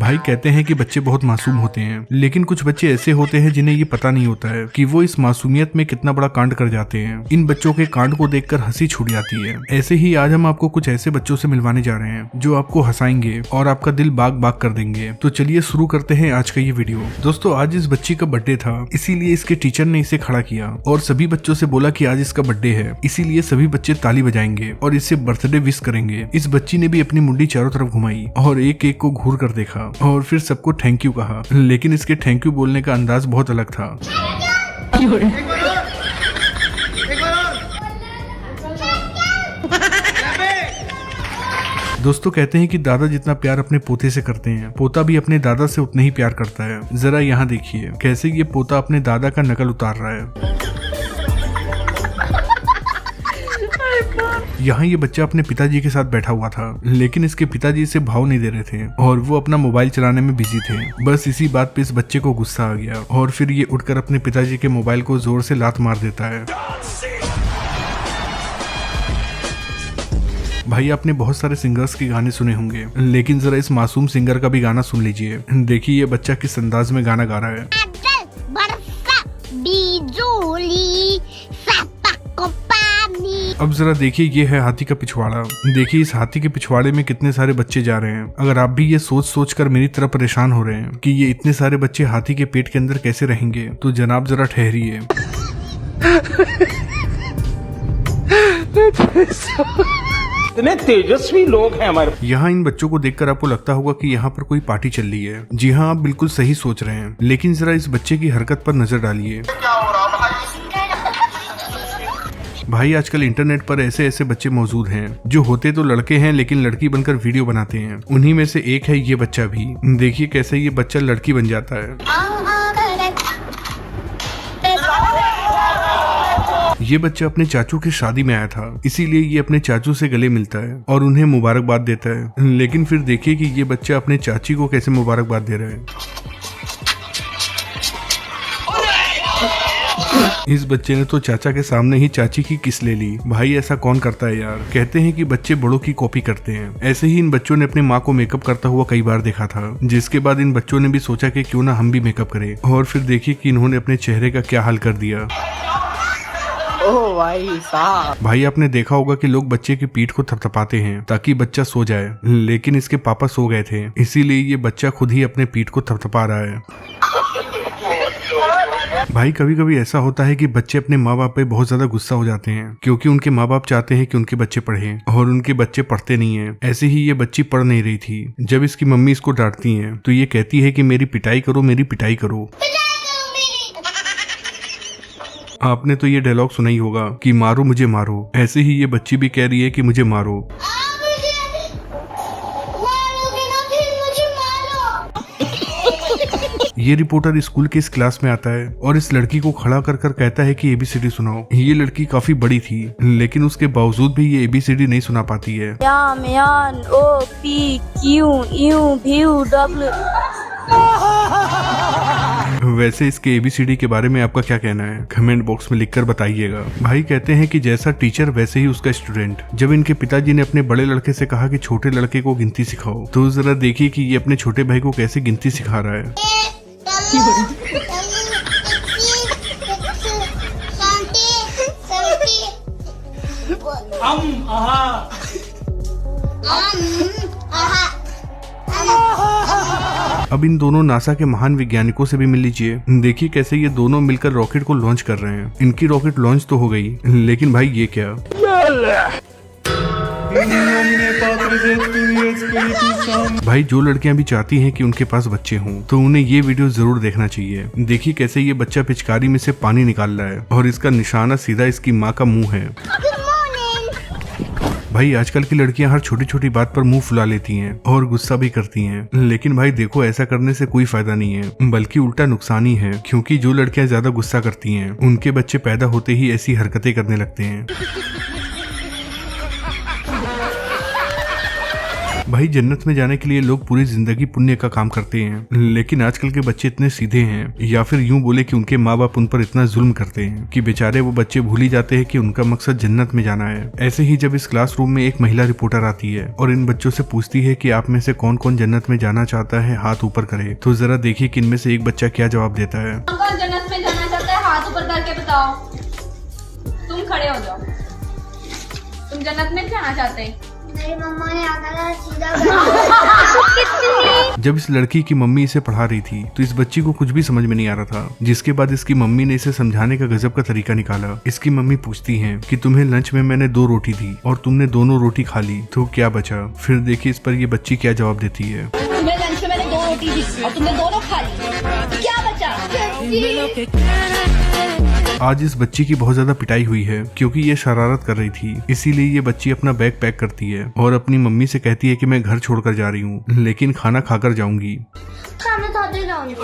भाई कहते हैं कि बच्चे बहुत मासूम होते हैं, लेकिन कुछ बच्चे ऐसे होते हैं जिन्हें ये पता नहीं होता है कि वो इस मासूमियत में कितना बड़ा कांड कर जाते हैं। इन बच्चों के कांड को देखकर हंसी छूट जाती है। ऐसे ही आज हम आपको कुछ ऐसे बच्चों से मिलवाने जा रहे हैं जो आपको हंसाएंगे और आपका दिल बाग बाग कर देंगे। तो चलिए शुरू करते हैं आज का ये वीडियो। दोस्तों आज इस बच्ची का बर्थडे था, इसीलिए इसके टीचर ने इसे खड़ा किया और सभी बच्चों से बोला कि आज इसका बर्थडे है, इसीलिए सभी बच्चे ताली बजाएंगे और इसे बर्थडे विश करेंगे। इस बच्ची ने भी अपनी मुंडी चारों तरफ घुमाई और एक एक को घूर कर देखा और फिर सबको थैंक यू कहा, लेकिन इसके थैंक यू बोलने का अंदाज बहुत अलग था। दोस्तों कहते हैं कि दादा जितना प्यार अपने पोते से करते हैं, पोता भी अपने दादा से उतना ही प्यार करता है। जरा यहाँ देखिए कैसे ये पोता अपने दादा का नकल उतार रहा है। यहाँ ये बच्चा अपने पिताजी के साथ बैठा हुआ था, लेकिन इसके पिताजी इसे भाव नहीं दे रहे थे और वो अपना मोबाइल चलाने में बिजी थे। बस इसी बात पे इस बच्चे को गुस्सा आ गया और फिर ये उठकर अपने पिताजी के मोबाइल को जोर से लात मार देता है। भाई आपने बहुत सारे सिंगर्स के गाने सुने होंगे, लेकिन जरा इस मासूम सिंगर का भी गाना सुन लीजिए। देखिए ये बच्चा किस अंदाज में गाना गा रहा है। अब जरा देखिए ये है हाथी का पिछवाड़ा। देखिए इस हाथी के पिछवाड़े में कितने सारे बच्चे जा रहे हैं। अगर आप भी ये सोच सोच कर मेरी तरह परेशान हो रहे हैं कि ये इतने सारे बच्चे हाथी के पेट के अंदर कैसे रहेंगे, तो जनाब जरा ठहरिए। इतने तेजस्वी लोग हैं हमारे। यहाँ इन बच्चों को देखकर आपको लगता होगा कि यहाँ पर कोई पार्टी चल रही है। जी हाँ, आप बिल्कुल सही सोच रहे हैं, लेकिन जरा इस बच्चे की हरकत पर नजर डालिए। भाई आजकल इंटरनेट पर ऐसे ऐसे बच्चे मौजूद हैं जो होते तो लड़के हैं लेकिन लड़की बनकर वीडियो बनाते हैं। उन्हीं में से एक है ये बच्चा भी। देखिए कैसे ये बच्चा लड़की बन जाता है। ये बच्चा अपने चाचू की शादी में आया था, इसीलिए ये अपने चाचू से गले मिलता है और उन्हें मुबारकबाद देता है। लेकिन फिर देखिए कि ये बच्चा अपने चाची को कैसे मुबारकबाद दे रहा है। इस बच्चे ने तो चाचा के सामने ही चाची की किस ले ली। भाई ऐसा कौन करता है यार। कहते हैं कि बच्चे बड़ों की कॉपी करते हैं। ऐसे ही इन बच्चों ने अपनी माँ को मेकअप करता हुआ कई बार देखा था, जिसके बाद इन बच्चों ने भी सोचा कि क्यों ना हम भी मेकअप करें। और फिर देखिए कि इन्होंने अपने चेहरे का क्या हाल कर दिया। ओह भाई साहब। भाई आपने देखा होगा कि लोग बच्चे की पीठ को थपथपाते हैं ताकि बच्चा सो जाए, लेकिन इसके पापा सो गए थे, इसीलिए ये बच्चा खुद ही अपने पीठ को थपथपा रहा है। भाई कभी कभी ऐसा होता है कि बच्चे अपने माँ बाप पे बहुत ज्यादा गुस्सा हो जाते हैं, क्योंकि उनके माँ बाप चाहते हैं कि उनके बच्चे पढ़ें और उनके बच्चे पढ़ते नहीं हैं। ऐसे ही ये बच्ची पढ़ नहीं रही थी। जब इसकी मम्मी इसको डांटती है तो ये कहती है कि मेरी पिटाई करो, मेरी पिटाई करो। आपने तो ये डायलॉग सुना ही होगा कि मारो मुझे मारो। ऐसे ही ये बच्ची भी कह रही है कि मुझे मारो। ये रिपोर्टर स्कूल के इस क्लास में आता है और इस लड़की को खड़ा कर कर कहता है कि ABCD सुनाओ। ये लड़की काफी बड़ी थी, लेकिन उसके बावजूद भी ये ABCD नहीं सुना पाती है। वैसे इसके ABCD के बारे में आपका क्या कहना है, कमेंट बॉक्स में लिखकर बताइएगा। भाई कहते हैं कि जैसा टीचर वैसे ही उसका स्टूडेंट। जब इनके पिताजी ने अपने बड़े लड़के से कहा कि छोटे लड़के को गिनती सिखाओ, तो जरा देखिए कि ये अपने छोटे भाई को कैसे गिनती सिखा रहा है। अब इन दोनों नासा के महान वैज्ञानिकों से भी मिल लीजिए। देखिए कैसे ये दोनों मिलकर रॉकेट को लॉन्च कर रहे हैं। इनकी रॉकेट लॉन्च तो हो गई, लेकिन भाई ये क्या। भाई जो लड़कियां भी चाहती हैं कि उनके पास बच्चे हों, तो उन्हें ये वीडियो जरूर देखना चाहिए। देखिए कैसे ये बच्चा पिचकारी में से पानी निकाल रहा है और इसका निशाना सीधा इसकी माँ का मुंह है। भाई आजकल की लड़कियां हर छोटी छोटी बात पर मुंह फुला लेती हैं और गुस्सा भी करती हैं, लेकिन भाई देखो ऐसा करने से कोई फायदा नहीं है, बल्कि उल्टा नुकसान ही है। क्योंकि जो लड़कियां ज्यादा गुस्सा करती हैं, उनके बच्चे पैदा होते ही ऐसी हरकतें करने लगते हैं। भाई जन्नत में जाने के लिए लोग पूरी जिंदगी पुण्य का काम करते हैं, लेकिन आजकल के बच्चे इतने सीधे हैं, या फिर यूं बोले कि उनके माँ बाप उन पर इतना जुल्म करते हैं कि बेचारे वो बच्चे भूल ही जाते हैं कि उनका मकसद जन्नत में जाना है। ऐसे ही जब इस क्लासरूम में एक महिला रिपोर्टर आती है और इन बच्चों से पूछती है कि आप में से कौन कौन जन्नत में जाना चाहता है, हाथ ऊपर करे, तो जरा देखिए कि इनमें से एक बच्चा क्या जवाब देता है। कौन जन्नत में जाना चाहता है, हाथ ऊपर करके बताओ। तुम खड़े हो जाओ। तुम जन्नत में जाना चाहते हैं? मेरी मम्मा ने आकर सीधा जब इस लड़की की मम्मी इसे पढ़ा रही थी तो इस बच्ची को कुछ भी समझ में नहीं आ रहा था, जिसके बाद इसकी मम्मी ने इसे समझाने का गजब का तरीका निकाला। इसकी मम्मी पूछती है कि तुम्हें लंच में मैंने 2 रोटी दी और तुमने दोनों रोटी खा ली, तो क्या बचा? फिर देखिए इस पर ये बच्ची क्या जवाब देती है। तुम्हें लंच में मैंने 2 रोटी दी और तुमने दोनों खा ली, क्या बचा? आज इस बच्ची की बहुत ज्यादा पिटाई हुई है क्योंकि ये शरारत कर रही थी, इसीलिए ये बच्ची अपना बैग पैक करती है और अपनी मम्मी से कहती है कि मैं घर छोड़कर जा रही हूँ, लेकिन खाना खाकर जाऊंगी। खाना खाते जाऊंगी।